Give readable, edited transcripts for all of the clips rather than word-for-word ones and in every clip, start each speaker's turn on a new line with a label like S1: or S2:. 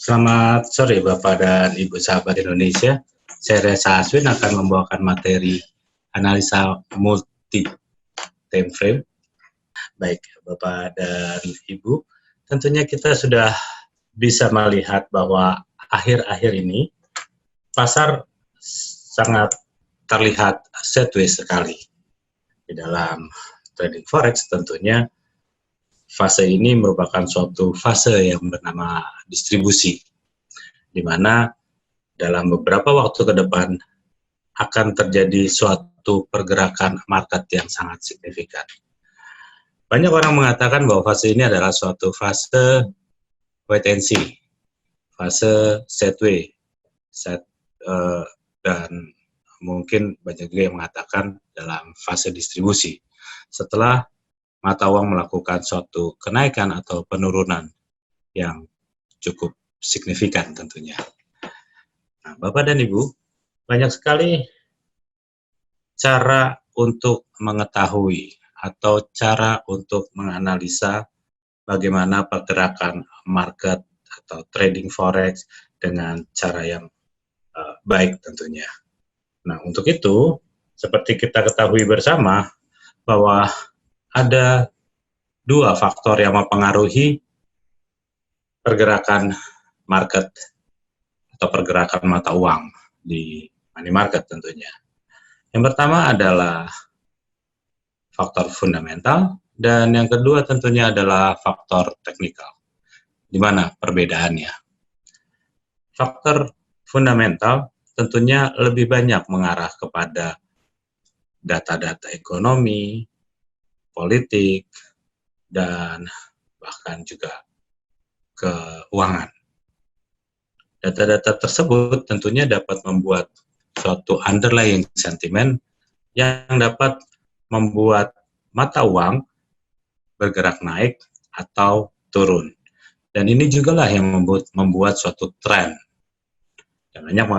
S1: Selamat sore Bapak dan Ibu sahabat Indonesia. Saya Reza Aswin akan membawakan materi analisa multi time frame. Baik Bapak dan Ibu, tentunya kita sudah bisa melihat bahwa akhir-akhir ini pasar sangat terlihat sideways sekali. Di dalam trading forex tentunya fase ini merupakan suatu fase yang bernama distribusi, di mana dalam beberapa waktu ke depan akan terjadi suatu pergerakan market yang sangat signifikan. Banyak orang mengatakan bahwa fase ini adalah suatu fase wait and see, fase sideways, dan mungkin banyak juga yang mengatakan dalam fase distribusi. Setelah mata uang melakukan suatu kenaikan atau penurunan yang cukup signifikan tentunya. Nah, Bapak dan Ibu, banyak sekali cara untuk mengetahui atau cara untuk menganalisa bagaimana pergerakan market atau trading forex dengan cara yang baik tentunya. Nah, untuk itu, seperti kita ketahui bersama bahwa ada dua faktor yang mempengaruhi pergerakan market atau pergerakan mata uang di money market tentunya. Yang pertama adalah faktor fundamental dan yang kedua tentunya adalah faktor teknikal. Di mana perbedaannya? Faktor fundamental tentunya lebih banyak mengarah kepada data-data ekonomi, politik, dan bahkan juga keuangan. Data-data tersebut tentunya dapat membuat suatu underlying sentiment yang dapat membuat mata uang bergerak naik atau turun. Dan ini juga lah yang membuat suatu tren. Dan banyak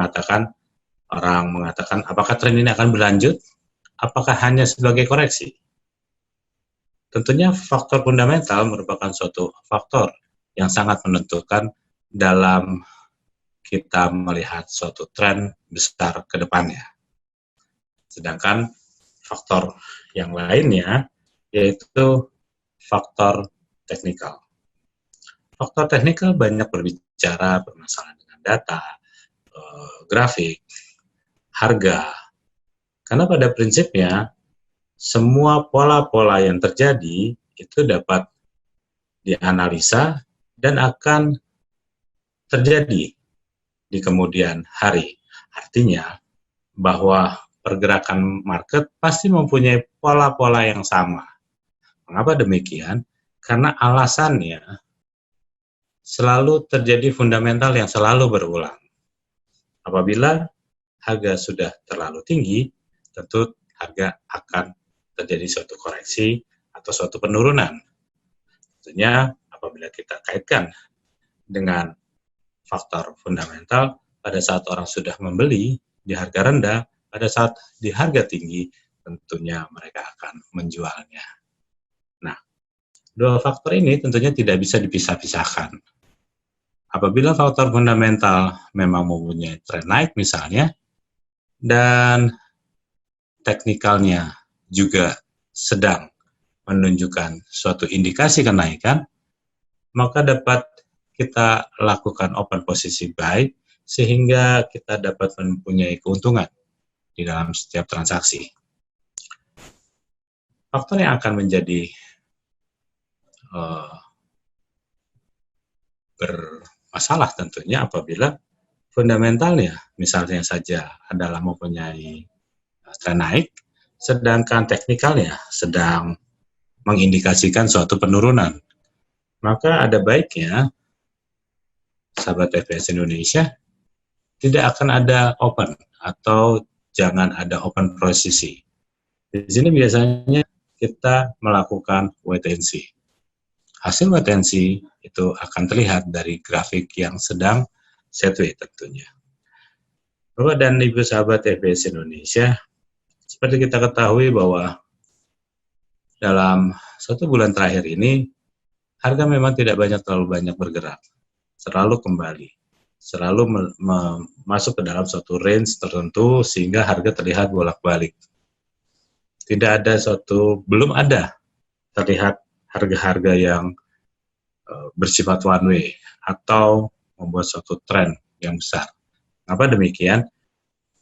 S1: orang mengatakan apakah tren ini akan berlanjut? Apakah hanya sebagai koreksi? Tentunya faktor fundamental merupakan suatu faktor yang sangat menentukan dalam kita melihat suatu tren besar ke depannya. Sedangkan faktor yang lainnya yaitu faktor teknikal. Faktor teknikal banyak berbicara bermasalah dengan data, grafik, harga. Karena pada prinsipnya semua pola-pola yang terjadi itu dapat dianalisa dan akan terjadi di kemudian hari. Artinya bahwa pergerakan market pasti mempunyai pola-pola yang sama. Mengapa demikian? Karena alasannya selalu terjadi fundamental yang selalu berulang. Apabila harga sudah terlalu tinggi, tentu harga akan terjadi suatu koreksi atau suatu penurunan. Tentunya apabila kita kaitkan dengan faktor fundamental, pada saat orang sudah membeli di harga rendah, pada saat di harga tinggi, tentunya mereka akan menjualnya. Nah, dua faktor ini tentunya tidak bisa dipisah-pisahkan. Apabila faktor fundamental memang mempunyai tren naik misalnya, dan teknikalnya juga sedang menunjukkan suatu indikasi kenaikan, maka dapat kita lakukan open posisi buy sehingga kita dapat mempunyai keuntungan di dalam setiap transaksi. Faktor yang akan menjadi bermasalah tentunya apabila fundamentalnya misalnya saja adalah mempunyai tren naik, sedangkan teknikalnya sedang mengindikasikan suatu penurunan. Maka ada baiknya sahabat FPS Indonesia tidak akan ada open atau jangan ada open posisi. Di sini biasanya kita melakukan wait and see. Hasil wait and see itu akan terlihat dari grafik yang sedang sideways tentunya. Bapak dan Ibu sahabat FPS Indonesia, seperti kita ketahui bahwa dalam 1 bulan terakhir ini harga memang tidak terlalu banyak bergerak. selalu kembali, selalu masuk ke dalam suatu range tertentu sehingga harga terlihat bolak-balik. Belum ada terlihat harga-harga yang bersifat one way atau membuat suatu tren yang besar. Kenapa demikian?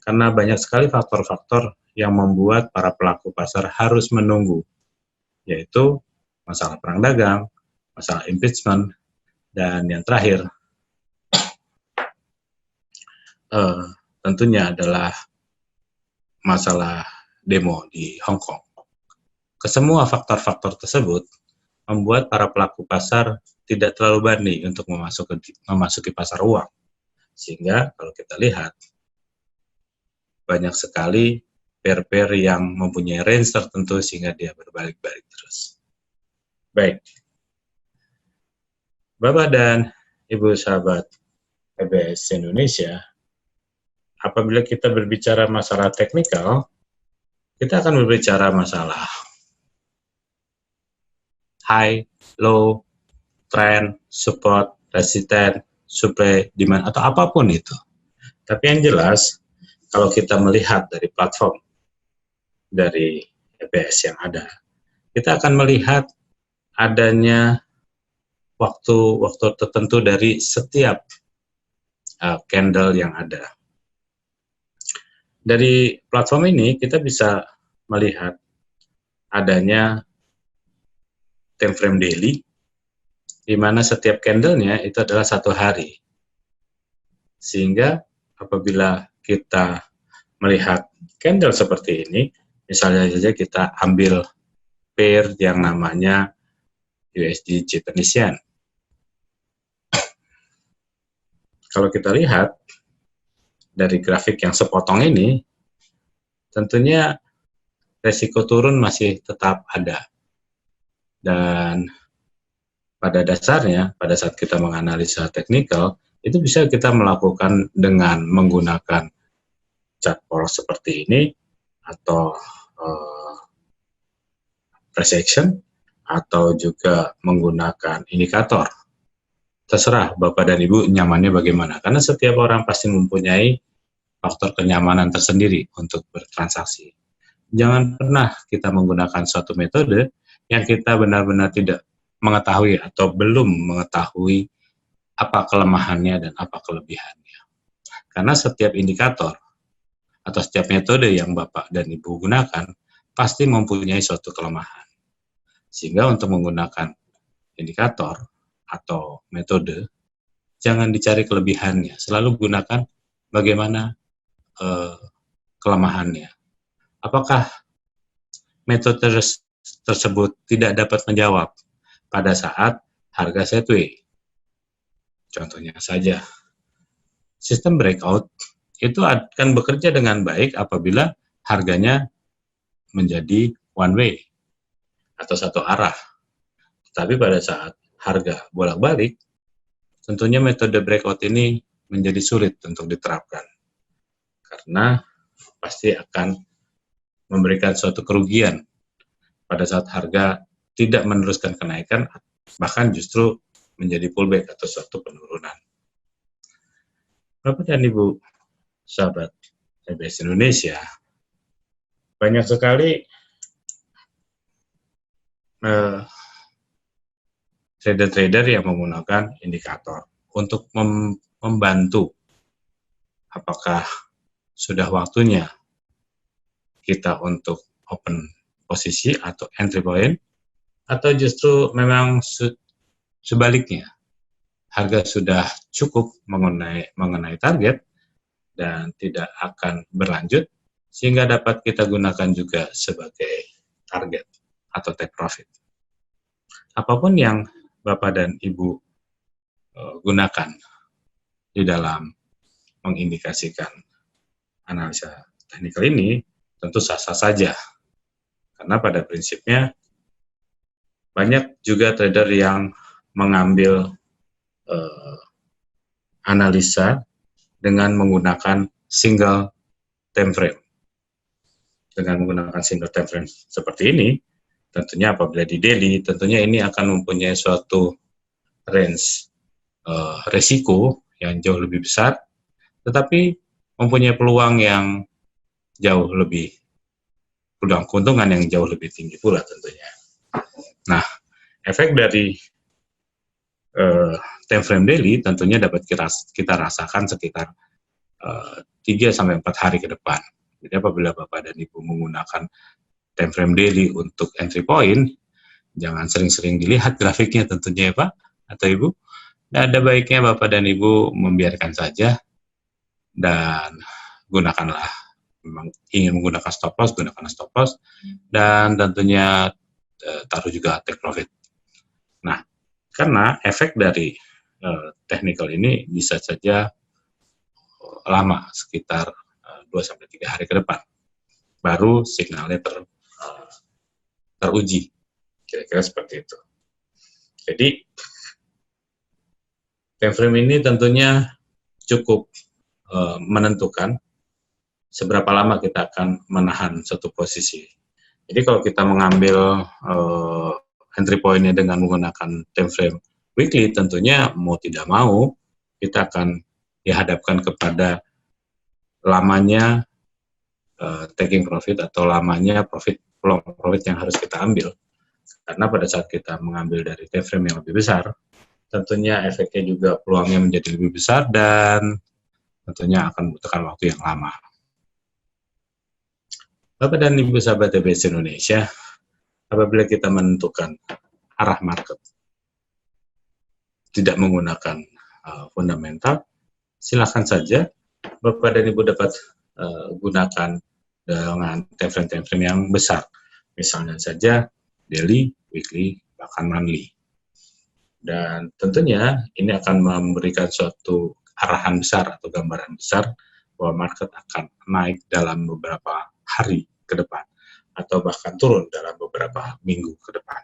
S1: Karena banyak sekali faktor-faktor yang membuat para pelaku pasar harus menunggu, yaitu masalah perang dagang, masalah impeachment, dan yang terakhir tentunya adalah masalah demo di Hong Kong. Kesemua faktor-faktor tersebut membuat para pelaku pasar tidak terlalu berani untuk memasuki pasar uang. Sehingga kalau kita lihat, banyak sekali pair-pair yang mempunyai range tertentu sehingga dia berbalik-balik terus. Baik, Bapak dan Ibu sahabat EBS Indonesia, apabila kita berbicara masalah teknikal, kita akan berbicara masalah high, low, trend, support, resistance, supply, demand, atau apapun itu. Tapi yang jelas, kalau kita melihat dari platform dari EBS yang ada, kita akan melihat adanya waktu-waktu tertentu dari setiap candle yang ada. Dari platform ini kita bisa melihat adanya time frame daily, di mana setiap candlenya itu adalah 1 hari. Sehingga apabila kita melihat candle seperti ini, misalnya saja kita ambil pair yang namanya USD Japanese Yen. Kalau kita lihat dari grafik yang sepotong ini, tentunya resiko turun masih tetap ada. Dan pada dasarnya, pada saat kita menganalisa teknikal, itu bisa kita melakukan dengan menggunakan chart poros seperti ini, atau price action, atau juga menggunakan indikator. Terserah Bapak dan Ibu nyamannya bagaimana, karena setiap orang pasti mempunyai faktor kenyamanan tersendiri untuk bertransaksi. Jangan pernah kita menggunakan suatu metode yang kita benar-benar tidak mengetahui atau belum mengetahui apa kelemahannya dan apa kelebihannya. Karena setiap indikator atau setiap metode yang Bapak dan Ibu gunakan pasti mempunyai suatu kelemahan. Sehingga untuk menggunakan indikator atau metode, jangan dicari kelebihannya, selalu gunakan bagaimana kelemahannya. Apakah metode tersebut tidak dapat menjawab pada saat harga sideways? Contohnya saja, sistem breakout itu akan bekerja dengan baik apabila harganya menjadi one way atau satu arah. Tetapi pada saat harga bolak-balik, tentunya metode breakout ini menjadi sulit untuk diterapkan. Karena pasti akan memberikan suatu kerugian pada saat harga tidak meneruskan kenaikan, bahkan justru menjadi pullback atau suatu penurunan. Bapak dan Ibu sahabat EBS Indonesia, banyak sekali trader-trader yang menggunakan indikator untuk membantu apakah sudah waktunya kita untuk open posisi atau entry point, atau justru memang sebaliknya harga sudah cukup mengenai target dan tidak akan berlanjut sehingga dapat kita gunakan juga sebagai target atau take profit. Apapun yang Bapak dan Ibu gunakan di dalam mengindikasikan analisa teknikal ini, tentu sah-sah saja. Karena pada prinsipnya banyak juga trader yang mengambil analisa dengan menggunakan single time frame. Dengan menggunakan single time frame seperti ini, tentunya apabila di daily, tentunya ini akan mempunyai suatu range resiko yang jauh lebih besar, tetapi mempunyai peluang yang jauh lebih, peluang keuntungan yang jauh lebih tinggi pula tentunya. Nah, efek dari time frame daily tentunya dapat kita rasakan sekitar 3-4 hari ke depan. Jadi apabila Bapak dan Ibu menggunakan time frame daily untuk entry point, jangan sering-sering dilihat grafiknya tentunya ya Pak atau Ibu. Dan ada baiknya Bapak dan Ibu membiarkan saja dan gunakanlah, memang ingin menggunakan stop loss, gunakan stop loss, dan tentunya taruh juga take profit. Nah, karena efek dari technical ini bisa saja lama, sekitar 2-3 hari ke depan, baru signalnya teruji, kira-kira seperti itu. Jadi, time frame ini tentunya cukup menentukan seberapa lama kita akan menahan suatu posisi. Jadi kalau kita mengambil entry point-nya dengan menggunakan time frame weekly, tentunya mau tidak mau kita akan dihadapkan kepada lamanya taking profit atau lamanya peluang profit yang harus kita ambil. Karena pada saat kita mengambil dari time frame yang lebih besar, tentunya efeknya juga peluangnya menjadi lebih besar dan tentunya akan membutuhkan waktu yang lama. Bapak dan Ibu sahabat TBS Indonesia, apabila kita menentukan arah market tidak menggunakan fundamental, silakan saja Bapak dan Ibu dapat gunakan dengan time frame yang besar. Misalnya saja daily, weekly, bahkan monthly. Dan tentunya ini akan memberikan suatu arahan besar atau gambaran besar bahwa market akan naik dalam beberapa hari ke depan atau bahkan turun dalam beberapa minggu ke depan.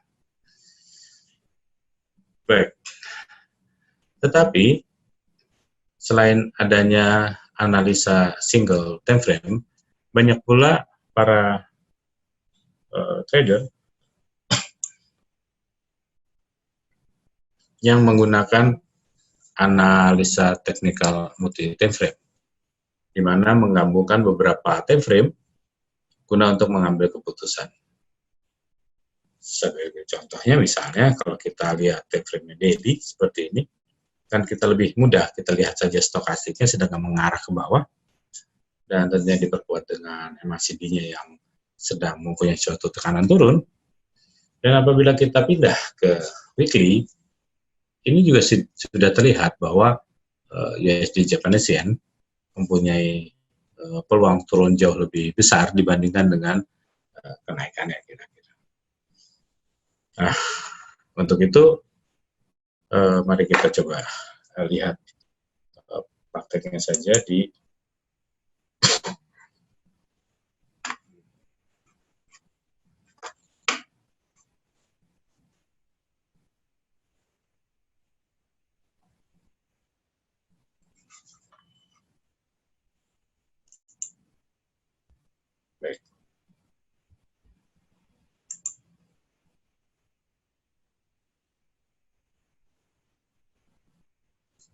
S1: Baik. Tetapi selain adanya analisa single time frame, banyak pula para trader yang menggunakan analisa technical multi time frame, di mana menggabungkan beberapa time frame guna untuk mengambil keputusan. Sebagai contohnya misalnya kalau kita lihat time frame daily seperti ini, kan kita lebih mudah, kita lihat saja stokastiknya sedang mengarah ke bawah dan tentunya diperkuat dengan MACD-nya yang sedang mempunyai suatu tekanan turun. Dan apabila kita pindah ke weekly, ini juga sudah terlihat bahwa USD Japanese Yen mempunyai peluang turun jauh lebih besar dibandingkan dengan kenaikannya kira-kira. Nah, untuk itu mari kita coba lihat prakteknya saja di baik.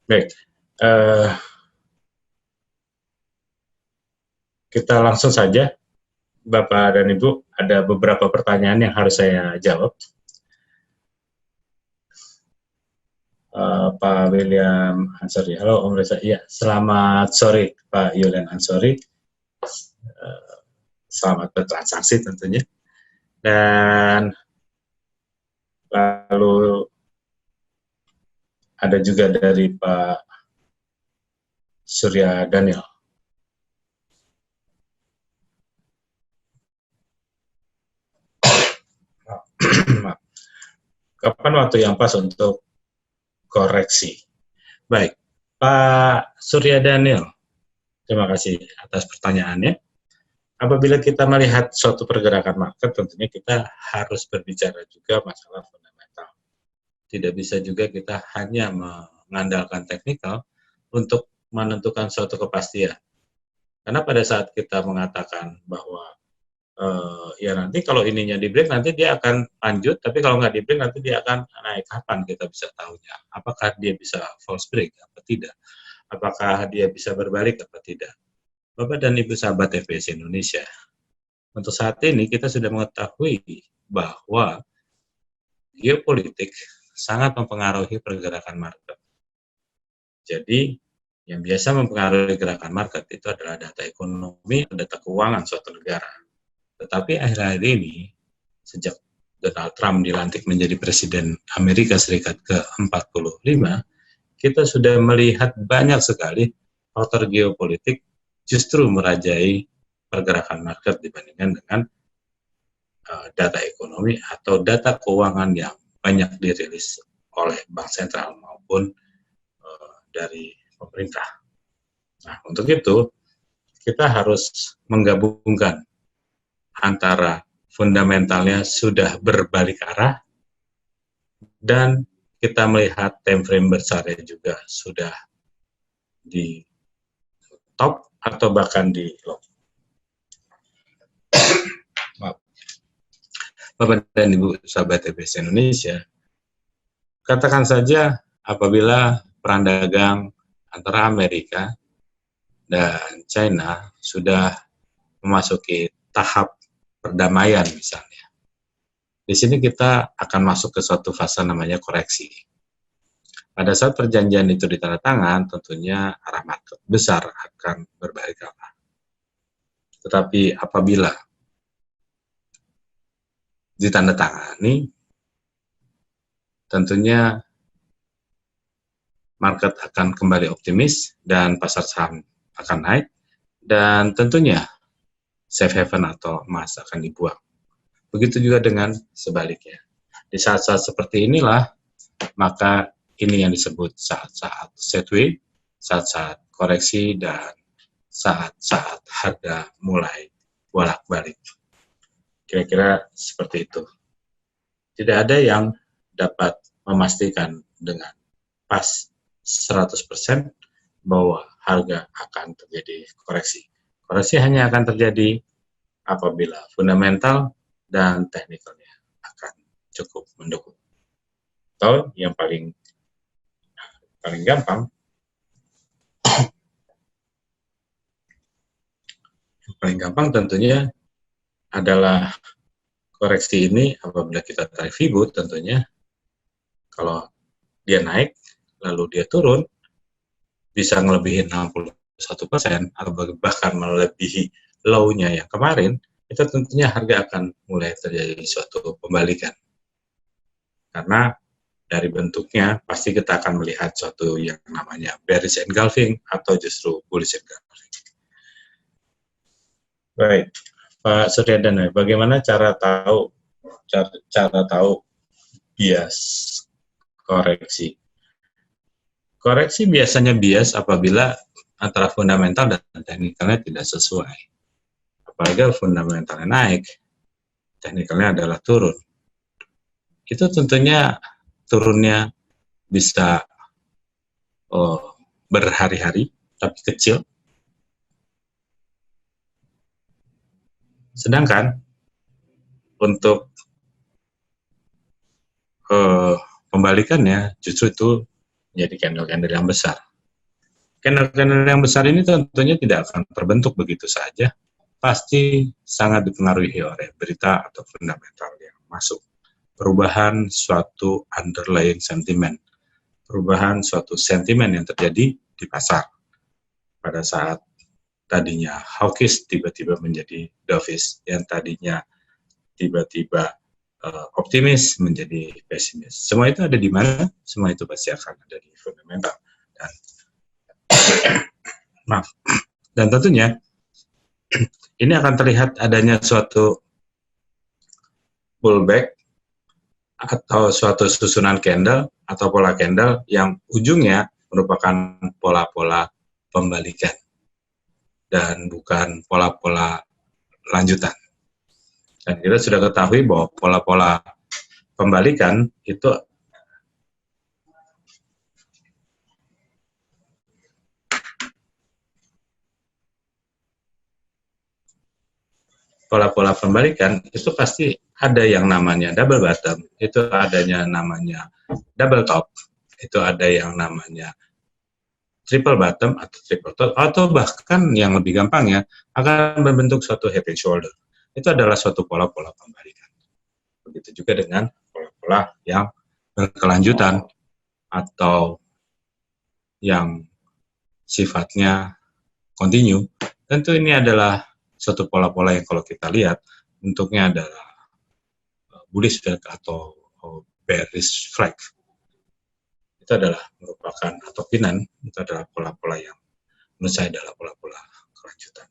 S1: Baik, kita langsung saja, Bapak dan Ibu, ada beberapa pertanyaan yang harus saya jawab. Pak William Ansori, halo Om Reza, iya, selamat sore Pak Yulian Ansori, selamat bertransaksi tentunya, dan lalu ada juga dari Pak Surya Daniel. Kapan waktu yang pas untuk koreksi? Baik, Pak Surya Daniel, terima kasih atas pertanyaannya. Apabila kita melihat suatu pergerakan market, tentunya kita harus berbicara juga masalah fundamental. Tidak bisa juga kita hanya mengandalkan teknikal untuk menentukan suatu kepastian. Karena pada saat kita mengatakan bahwa Ya nanti kalau ininya di break nanti dia akan lanjut, tapi kalau nggak di break nanti dia akan naik. Kapan kita bisa tahunya? Apakah dia bisa false break apa tidak? Apakah dia bisa berbalik apa tidak? Bapak dan Ibu sahabat FBS Indonesia, untuk saat ini kita sudah mengetahui bahwa geopolitik sangat mempengaruhi pergerakan market. Jadi yang biasa mempengaruhi gerakan market itu adalah data ekonomi, data keuangan suatu negara. Tetapi akhir-akhir ini, sejak Donald Trump dilantik menjadi Presiden Amerika Serikat ke-45, kita sudah melihat banyak sekali faktor geopolitik justru merajai pergerakan market dibandingkan dengan data ekonomi atau data keuangan yang banyak dirilis oleh bank sentral maupun dari pemerintah. Nah, untuk itu kita harus menggabungkan antara fundamentalnya sudah berbalik arah dan kita melihat time frame besarnya juga sudah di top atau bahkan di low. Bapak dan Ibu sahabat TBS Indonesia, katakan saja apabila perang dagang antara Amerika dan China sudah memasuki tahap perdamaian misalnya. Di sini kita akan masuk ke suatu fase namanya koreksi. Pada saat perjanjian itu ditandatangan, tentunya arah market besar akan berbalik arah. Tetapi apabila ditandatangani, tentunya market akan kembali optimis dan pasar saham akan naik, dan tentunya safe haven atau emas akan dibuang. Begitu juga dengan sebaliknya. Di saat-saat seperti inilah, maka ini yang disebut saat-saat sideways, saat-saat koreksi, dan saat-saat harga mulai bolak-balik. Kira-kira seperti itu. Tidak ada yang dapat memastikan dengan pas 100% bahwa harga akan terjadi koreksi. Koreksi hanya akan terjadi apabila fundamental dan teknikalnya akan cukup mendukung. Atau yang paling gampang, tentunya adalah koreksi ini apabila kita tarik Fibo, tentunya kalau dia naik lalu dia turun bisa ngelebihin 61% atau bahkan melebihi low-nya yang kemarin, itu tentunya harga akan mulai terjadi suatu pembalikan. Karena dari bentuknya pasti kita akan melihat suatu yang namanya bearish engulfing atau justru bullish engulfing. Baik, Pak Suryadana, bagaimana cara tahu bias koreksi? Koreksi biasanya bias apabila antara fundamental dan teknikalnya tidak sesuai. Apalagi fundamentalnya naik, teknikalnya adalah turun. Itu tentunya turunnya bisa berhari-hari, tapi kecil. Sedangkan untuk pembalikannya justru itu menjadi candle-candle yang besar. Candle-candle yang besar ini tentunya tidak akan terbentuk begitu saja. Pasti sangat dipengaruhi oleh berita atau fundamental yang masuk. Perubahan suatu underlying sentiment. Perubahan suatu sentimen yang terjadi di pasar. Pada saat tadinya hawkish tiba-tiba menjadi dovish, yang tadinya tiba-tiba optimis menjadi pesimis. Semua itu ada di mana? Semua itu pasti akan ada di fundamental. Dan tentunya ini akan terlihat adanya suatu pullback atau suatu susunan candle atau pola candle yang ujungnya merupakan pola-pola pembalikan dan bukan pola-pola lanjutan. Dan kita sudah ketahui bahwa pola-pola pembalikan itu pola-pola pembalikan itu pasti ada yang namanya double bottom, itu adanya namanya double top, itu ada yang namanya triple bottom atau triple top, atau bahkan yang lebih gampang ya, akan membentuk suatu head and shoulder. Itu adalah suatu pola-pola pembalikan. Begitu juga dengan pola-pola yang berkelanjutan atau yang sifatnya continue. Tentu ini adalah suatu pola-pola yang kalau kita lihat bentuknya adalah bullish flag atau bearish flag. Itu adalah merupakan, atau pinan, itu adalah pola-pola yang menurut saya adalah pola-pola kelanjutan.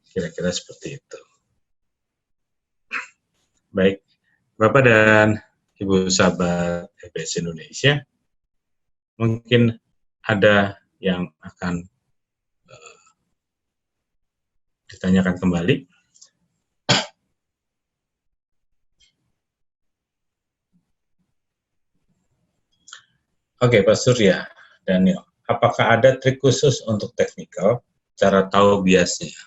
S1: Kira-kira seperti itu. Baik, Bapak dan Ibu sahabat EBS Indonesia, mungkin ada yang akan ditanyakan kembali. Oke, Pak Surya, Daniel, apakah ada trik khusus untuk technical, cara tahu biasnya?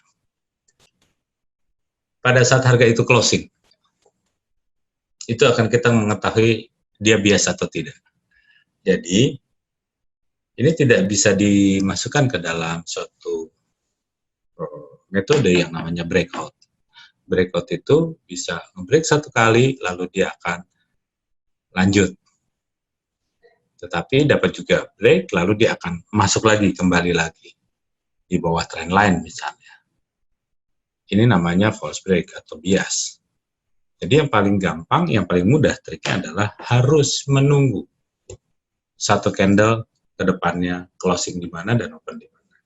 S1: Pada saat harga itu closing, itu akan kita mengetahui dia bias atau tidak. Jadi, ini tidak bisa dimasukkan ke dalam suatu metode yang namanya breakout. Breakout itu bisa nge-break satu kali, lalu dia akan lanjut. Tetapi dapat juga break, lalu dia akan masuk lagi, kembali lagi di bawah trend line misalnya. Ini namanya false break atau bias. Jadi yang paling gampang, yang paling mudah triknya adalah harus menunggu satu candle ke depannya closing di mana dan open di mana.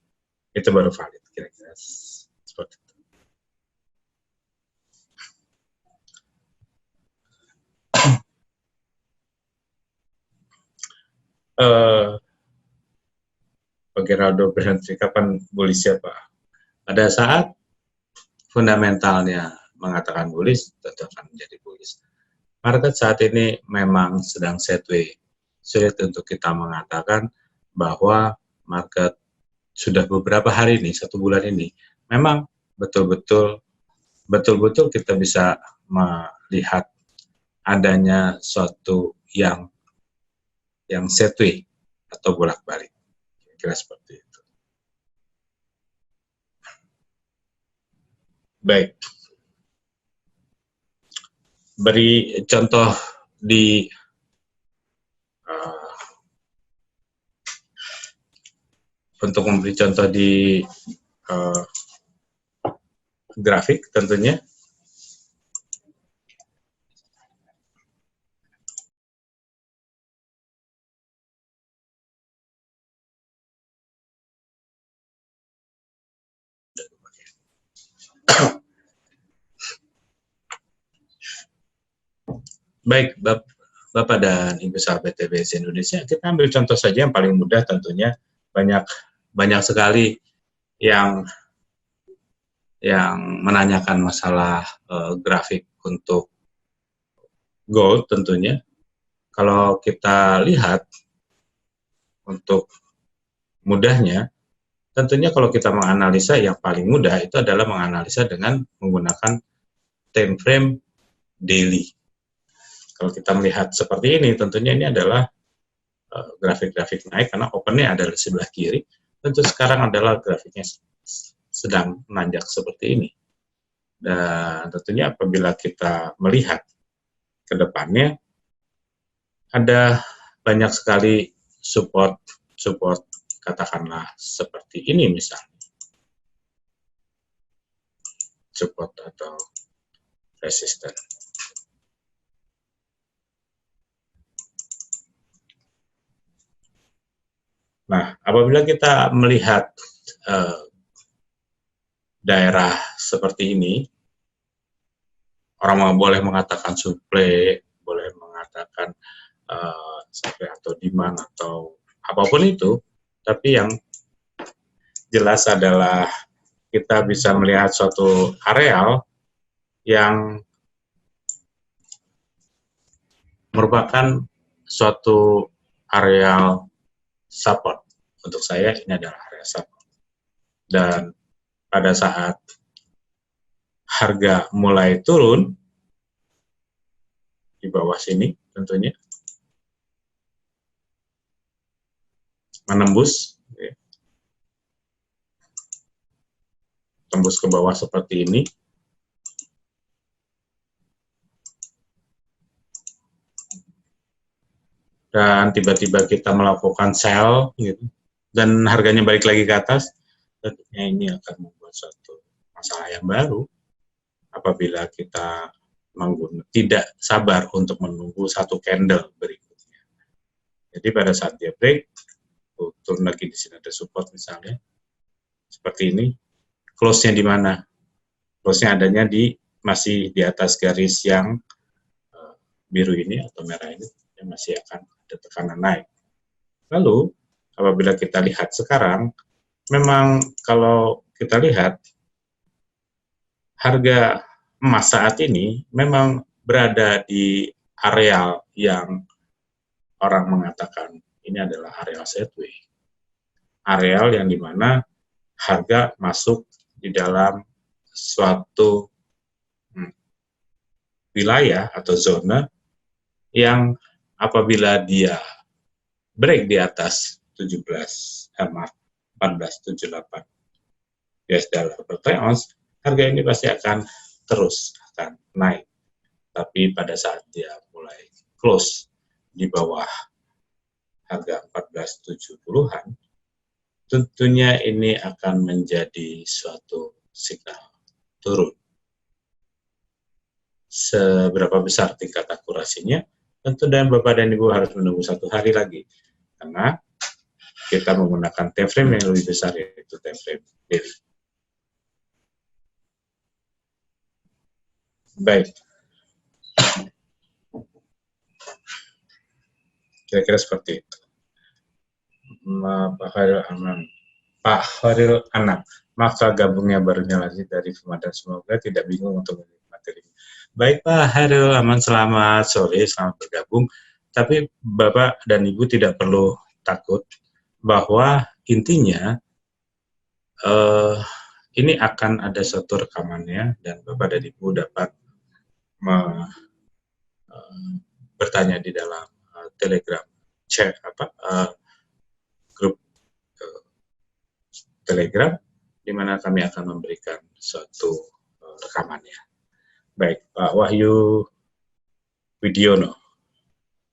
S1: Itu baru valid, kira-kira seperti itu. Pak Geraldo berhenti kapan bullish siapa? Pada saat fundamentalnya mengatakan bullish, tentu akan menjadi bullish. Market saat ini memang sedang sideways. Sulit untuk kita mengatakan bahwa market sudah beberapa hari ini, 1 bulan ini, memang betul-betul kita bisa melihat adanya suatu yang sideways atau bolak-balik. Kira seperti itu. Baik. Beri contoh di untuk memberi contoh di grafik tentunya. Baik, Bapak dan Ibu sahabat TBS Indonesia, kita ambil contoh saja yang paling mudah tentunya. Banyak sekali yang menanyakan masalah grafik untuk gold tentunya. Kalau kita lihat untuk mudahnya, tentunya kalau kita menganalisa yang paling mudah itu adalah menganalisa dengan menggunakan time frame daily. Kalau kita melihat seperti ini, tentunya ini adalah grafik-grafik naik karena opennya ada di sebelah kiri. Tentu sekarang adalah grafiknya sedang menanjak seperti ini. Dan tentunya apabila kita melihat ke depannya, ada banyak sekali support katakanlah seperti ini misalnya. Support atau resisten. Nah, apabila kita melihat daerah seperti ini, orang boleh mengatakan supply, boleh mengatakan supply atau demand atau apapun itu, tapi yang jelas adalah kita bisa melihat suatu areal yang merupakan suatu areal support. Untuk saya ini adalah area support. Dan pada saat harga mulai turun di bawah sini tentunya, menembus, ya, tembus ke bawah seperti ini, dan tiba-tiba kita melakukan sell gitu, dan harganya balik lagi ke atas, tentunya ini akan membuat suatu masalah yang baru apabila kita tidak sabar untuk menunggu satu candle berikutnya. Jadi pada saat dia break, turun lagi di sini ada support misalnya, seperti ini, close-nya di mana? Close-nya adanya masih di atas garis yang biru ini atau merah ini, yang masih akan ada tekanan naik. Lalu, apabila kita lihat sekarang, memang kalau kita lihat, harga emas saat ini memang berada di areal yang orang mengatakan ini adalah areal sideways. Areal yang dimana harga masuk di dalam suatu wilayah atau zona yang apabila dia break di atas 1478 US dollar per ounce, harga ini pasti akan terus naik. Tapi pada saat dia mulai close di bawah harga 1470-an, tentunya ini akan menjadi suatu signal turun. Seberapa besar tingkat akurasinya, tentu dan Bapak dan Ibu harus menunggu 1 hari lagi, karena kita menggunakan time frame yang lebih besar, yaitu time frame daily. Baik, kira-kira seperti itu. Pak Khairil Anam, maka gabungnya barunya lagi dari Pemadam, semoga tidak bingung untuk materi. Baik Pak Khairil Aman, selamat sore, selamat bergabung. Tapi Bapak dan Ibu tidak perlu takut bahwa intinya ini akan ada suatu rekamannya dan Bapak dan Ibu dapat bertanya di dalam Telegram chat grup Telegram, di mana kami akan memberikan suatu rekamannya. Baik, Pak Wahyu Widiono,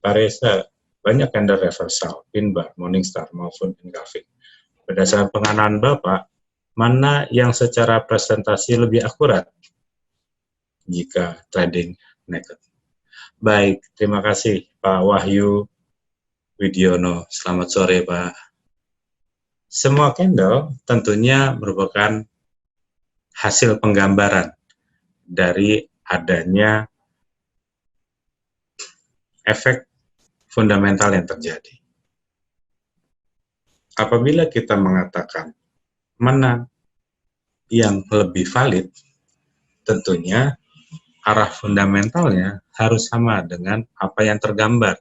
S1: Pak Reza, banyak candle reversal, pin bar, Morningstar maupun engulfing. Berdasarkan penganaan Bapak, mana yang secara presentasi lebih akurat jika trading naked? Baik, terima kasih Pak Wahyu Widiono. Selamat sore Pak. Semua candle tentunya merupakan hasil penggambaran dari adanya efek fundamental yang terjadi. Apabila kita mengatakan mana yang lebih valid, tentunya arah fundamentalnya harus sama dengan apa yang tergambar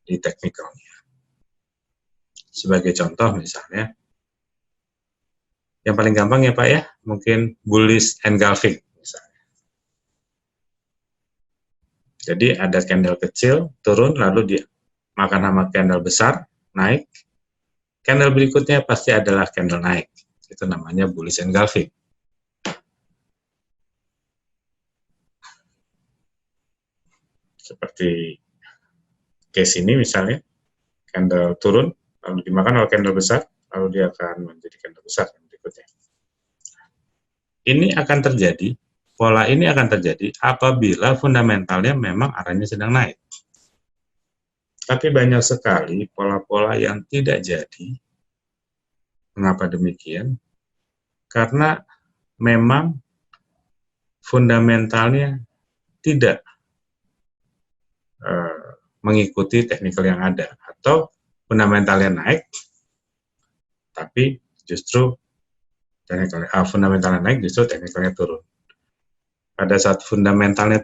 S1: di teknikalnya. Sebagai contoh misalnya, yang paling gampang ya Pak ya, mungkin bullish engulfing misalnya. Jadi ada candle kecil turun lalu dimakan sama candle besar naik. Candle berikutnya pasti adalah candle naik. Itu namanya bullish engulfing. Seperti case ini misalnya, candle turun lalu dimakan oleh candle besar, lalu dia akan menjadi candle besar yang berikutnya. Ini akan terjadi, pola ini akan terjadi apabila fundamentalnya memang arahnya sedang naik. Tapi banyak sekali pola-pola yang tidak jadi. Mengapa demikian? Karena memang fundamentalnya tidak mengikuti teknikal yang ada, atau fundamentalnya naik, tapi justru fundamentalnya naik, justru teknikalnya turun. Pada saat fundamentalnya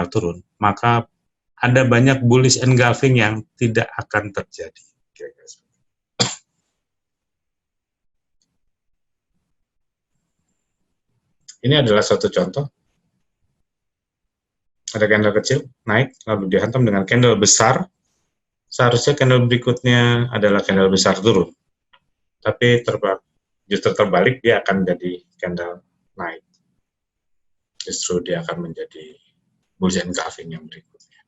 S1: turun, maka ada banyak bullish engulfing yang tidak akan terjadi. Ini adalah suatu contoh. Ada candle kecil naik, lalu dihantam dengan candle besar. Seharusnya candle berikutnya adalah candle besar turun. Tapi justru terbalik, dia akan jadi candle naik. Justru dia akan menjadi bullish engulfing yang berikutnya.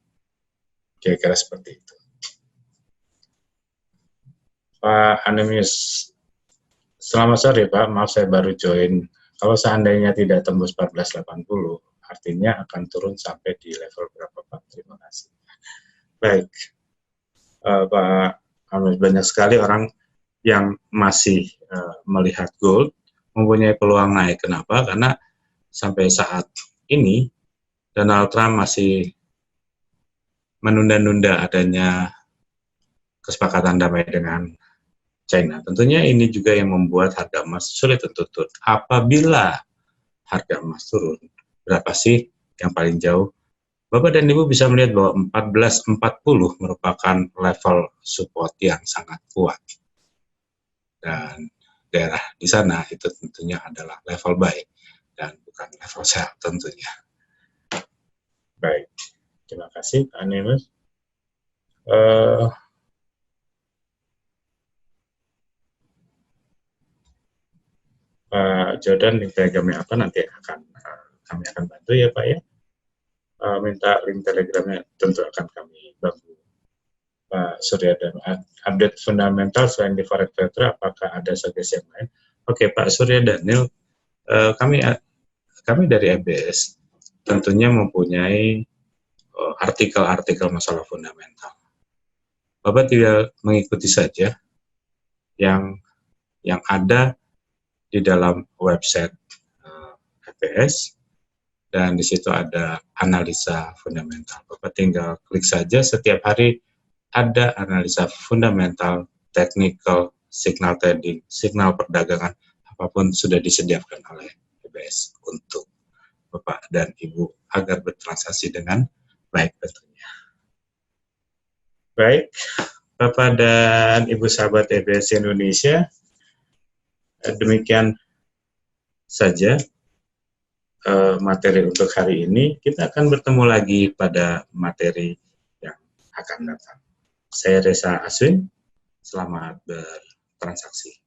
S1: Kira-kira seperti itu. Pak Anemius, selamat sore Pak, maaf saya baru join. Kalau seandainya tidak tembus 1480, artinya akan turun sampai di level berapa Pak? Terima kasih. Baik, Pak Anemius, banyak sekali orang yang masih melihat gold mempunyai peluang naik. Kenapa? Karena sampai saat ini Donald Trump masih menunda-nunda adanya kesepakatan damai dengan China. Tentunya ini juga yang membuat harga emas sulit untuk turun. Apabila harga emas turun, berapa sih yang paling jauh? Bapak dan Ibu bisa melihat bahwa 1440 merupakan level support yang sangat kuat. Dan daerah di sana itu tentunya adalah level buy dan bukan level sell tentunya. Baik, terima kasih Pak Anemius. Pak Jordan, link telegramnya apa nanti kami akan bantu ya Pak ya. Minta link telegramnya tentu akan kami bantu. Pak Surya, dan update fundamental selain di Forex Petra, apakah ada sugesti yang lain? Oke Pak Surya Daniel, kami dari EBS tentunya mempunyai artikel-artikel masalah fundamental. Bapak tidak mengikuti saja yang ada di dalam website EBS, dan di situ ada analisa fundamental. Bapak tinggal klik saja, setiap hari ada analisa fundamental, technical, signal trading, signal perdagangan, apapun sudah disediakan oleh EBS untuk Bapak dan Ibu agar bertransaksi dengan baik tentunya. Baik, Bapak dan Ibu sahabat EBS Indonesia, demikian saja materi untuk hari ini. Kita akan bertemu lagi pada materi yang akan datang. Saya Reza Aswin, selamat bertransaksi.